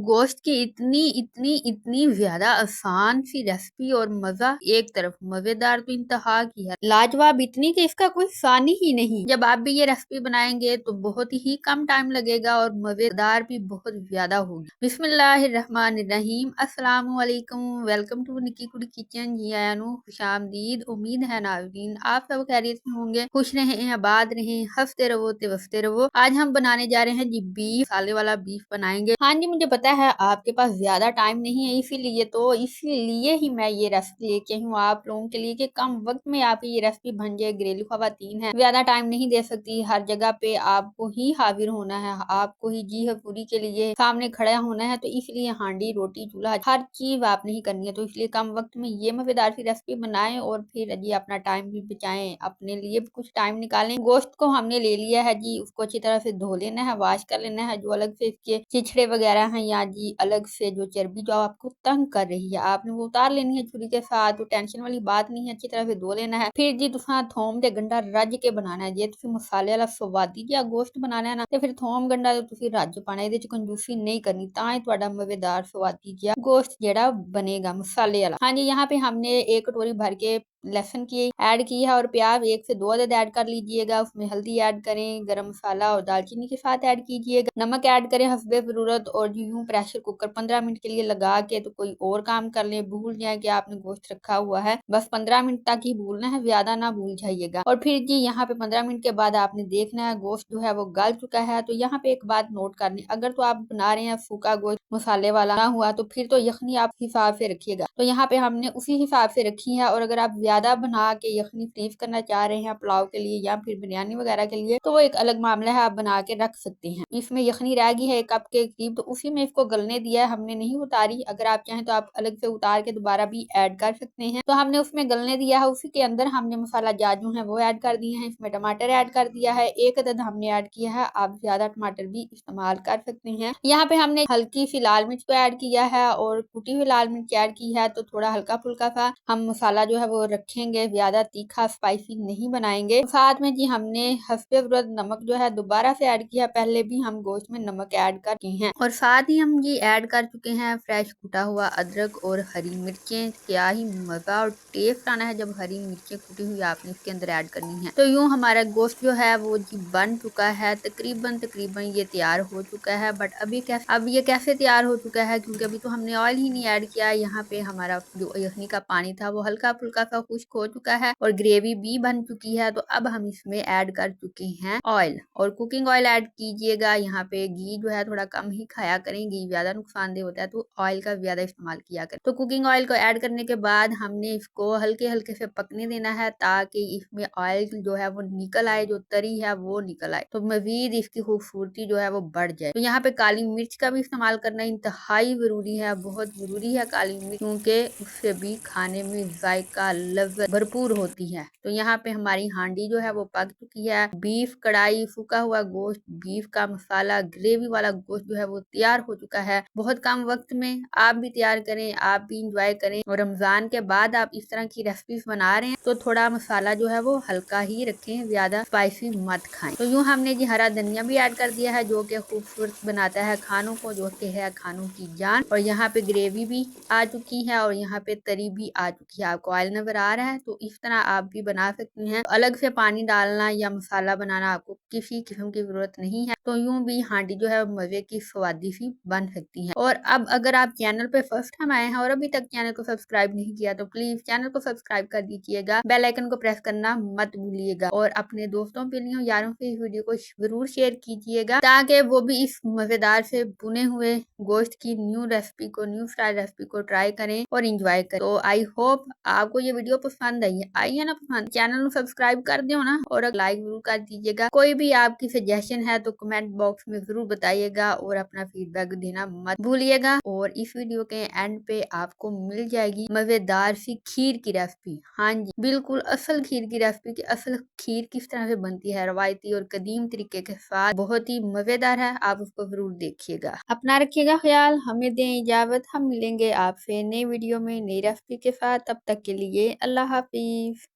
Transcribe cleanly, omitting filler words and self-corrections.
गोश्त की इतनी इतनी इतनी ज्यादा आसान सी रेसिपी और मजा एक तरफ, मजेदार तो इंतहा की है, लाजवाब इतनी कि इसका कोई सानी ही नहीं। जब आप भी ये रेसिपी बनाएंगे तो बहुत ही कम टाइम लगेगा और मजेदार भी बहुत ज्यादा होगी। बिस्मिल्लाहिर्रहमानिर्रहीम, अस्सलाम वालेकुम, वेलकम टू निकी कुड़ी किचन। जी आयानु खुशामदीद। उम्मीद है नाज़रीन आप सब खैरियत से होंगे, खुश रहें, आबाद रहें, हंसते रहो ते वसते रहो। आज हम बनाने जा रहे हैं जी बीफ, मसाले वाला बीफ बनाएंगे। हाँ जी, मुझे पता है आपके पास ज्यादा टाइम नहीं है, इसीलिए ही मैं ये रेसिपी लेके हूँ आप लोगों के लिए कि कम वक्त में आपकी ये रेसिपी बन जाए। घरेलू खवातीन है, ज्यादा टाइम नहीं दे सकती, हर जगह पे आपको ही हाजिर होना है, आपको ही जी हजूरी के लिए सामने खड़ा होना है, तो इसलिए हांडी रोटी चूल्हा हर चीज आप नहीं करनी है, तो इसलिए कम वक्त में ये मजेदार सी रेसिपी बनाएं और फिर जी अपना टाइम भी बचाएं, अपने लिए भी कुछ टाइम निकालें। गोश्त को हमने ले लिया है जी, उसको अच्छी तरह से धो लेना है, वॉश कर लेना है, जो अलग से इसके चिछड़े वगैरह हैं या जी अलग से जो चर्बी जो आपको तंग कर रही है आपने वो उतार लेनी है छुरी के साथ। तो टेंशन वाली बात नहीं है, अच्छी तरह से धो लेना है। फिर जी तुसा थोम ते गंढा रज के बनाना है, जे तुसी मसाले वाला स्वादी जिहा गोश्त बनाना है ना ते फिर थोम गंढा तो तुसी रज पाना, ਇਹਦੇ ਚ कंजूसी नहीं करनी, ਤਾਂ ही ਤੁਹਾਡਾ मजेदार स्वादी जिहा गोश्त ਜਿਹੜਾ बनेगा मसाले वाला। हाँ जी, यहाँ पे हमने एक कटोरी भर के लहसुन की ऐड की है और प्याज 1 से 2 अदद ऐड कर लीजिएगा। उसमें हल्दी ऐड करें, गरम मसाला और दालचीनी के साथ ऐड कीजिएगा, नमक ऐड करें हस्बे जरूरत और यूं प्रेशर कुकर 15 मिनट के लिए लगा के तो कोई और काम कर लें, भूल जाए कि आपने गोश्त रखा हुआ है, बस 15 मिनट तक ही भूलना है, ज्यादा ना भूल जाइएगा। और फिर जी यहाँ पे 15 मिनट के बाद आपने देखना है गोश्त जो है वो गल चुका है। तो यहाँ पे एक बात नोट करनी, अगर तो आप बना रहे हैं सूखा गोश्त मसाले वाला ना हुआ तो फिर तो यखनी आप हिसाब से रखिएगा, तो यहाँ पे हमने उसी हिसाब से रखी है। और अगर आप ज्यादा बना के यखनी फ्रीज करना चाह रहे हैं पुलाव के लिए या फिर बिरयानी वगैरह के लिए तो वो एक अलग मामला है, आप बना के रख सकते हैं। इसमें यखनी रह गई है 1 कप के करीब, तो उसी में इसको गलने दिया है, हमने नहीं उतारी। अगर आप चाहें तो आप अलग से उतार के दोबारा भी ऐड कर सकते हैं, तो हमने उसमें गलने दिया है। उसी के अंदर हमने मसाला जाजू है वो ऐड कर दिए हैं, इसमें टमाटर ऐड कर दिया है, 1 अदद हमने ऐड किया है, आप ज्यादा टमाटर भी इस्तेमाल कर सकते हैं। यहाँ पे हमने हल्की सी लाल मिर्च को ऐड किया है और कुटी हुई लाल मिर्च ऐड की है, तो थोड़ा हल्का फुल्का सा हम मसाला जो है वो रखेंगे, ज्यादा तीखा स्पाइसी नहीं बनाएंगे। साथ में जी हमने हस्बे ज़रूरत नमक जो है दोबारा से ऐड किया, पहले भी हम गोश्त में नमक ऐड कर चुके हैं। और साथ ही हम जी ऐड कर चुके हैं फ्रेश कुटा हुआ अदरक और हरी मिर्चें। क्या ही मजा और टेस्ट आना है जब हरी मिर्चें कुटी हुई आपने इसके अंदर ऐड करनी है। तो यूं हमारा गोश्त जो है वो जी बन चुका है, तकरीबन ये तैयार हो चुका है। बट अब ये कैसे तैयार हो चुका है, क्योंकि अभी तो हमने ऑयल ही नहीं ऐड किया। यहाँ पे हमारा जो यखनी का पानी था वो हल्का फुल्का सा खुश्क हो चुका है और ग्रेवी भी बन चुकी है। तो अब हम इसमें ऐड कर चुके हैं ऑयल, और कुकिंग ऑयल ऐड कीजिएगा। यहाँ पे घी जो है थोड़ा कम ही खाया करें, घी ज्यादा नुकसानदेह होता है, तो ऑयल का ज्यादा इस्तेमाल किया करें। तो कुकिंग ऑयल को ऐड करने के बाद हमने इसको हल्के हल्के से पकने देना है, ताकि इसमें ऑयल जो है वो निकल आए, जो तरी है वो निकल आए, तो मजीद इसकी खूबसूरती जो है वो बढ़ जाए। तो यहाँ पे काली मिर्च का भी इस्तेमाल करना इंतहाई जरूरी है, बहुत जरूरी है काली मिर्च, क्योंकि उससे भी खाने में जायका लज्जत भरपूर होती है। तो यहाँ पे हमारी हांडी जो है वो पक चुकी है, बीफ कढ़ाई, सूखा हुआ गोश्त, बीफ का मसाला, ग्रेवी वाला गोश्त जो है वो तैयार हो चुका है। बहुत कम वक्त में आप भी तैयार करें, आप भी इंजॉय करें। और रमजान के बाद आप इस तरह की रेसिपीज बना रहे हैं तो थोड़ा मसाला जो है वो हल्का ही रखें, ज्यादा स्पाइसी मत खाएं। तो यूं हमने जी हरा धनिया भी ऐड कर दिया है, जो कि खूबसूरत बनाता है खानों को, जो कि है खानों की जान। और यहाँ पे ग्रेवी भी आ चुकी है और यहाँ पे तरी भी आ चुकी है, आपको ऑयल नजर आ रहा है। तो इस तरह आप भी बना सकते हैं, अलग से पानी डालना या मसाला बनाना आपको किसी किस्म की जरूरत नहीं है। तो यूं भी हांडी जो है मजे की स्वादी सी बन सकती है। और अब अगर आप चैनल पे फर्स्ट टाइम आए हैं और अभी तक चैनल को सब्सक्राइब नहीं किया तो प्लीज चैनल को सब्सक्राइब कर दीजिएगा, बेल आइकन को प्रेस करना मत भूलिएगा और अपने दोस्तों के लिए यारों से इस वीडियो को जरूर शेयर कीजिएगा, ताकि वो भी इस मजेदार से बुने हुए गोश्त की न्यू रेसिपी को, न्यू स्टाइल रेसिपी को ट्राई करें और इंजॉय करें। तो आई होप आपको ये वीडियो पसंद आई है ना पसंद, चैनल को सब्सक्राइब कर दो ना और लाइक जरूर कर दीजिएगा। कोई भी आपकी सजेशन है तो कमेंट बॉक्स में जरूर बताइएगा और अपना फीडबैक देना मत भूलिएगा। और इस वीडियो के एंड पे आपको मिल जाएगी मजेदार सी खीर की रेसिपी। हाँ जी, बिल्कुल असल खीर की रेसिपी की असल खीर किस तरह से बनती है, रवायती और कदीम तरीके के साथ, बहुत ही मजेदार है, आप उसको जरूर देखिएगा। अपना रखिएगा ख्याल, हमें दें इजाजत, हम मिलेंगे आपसे नई वीडियो में नई रेसिपी के साथ। तब तक के लिए अल्लाह हाफिज।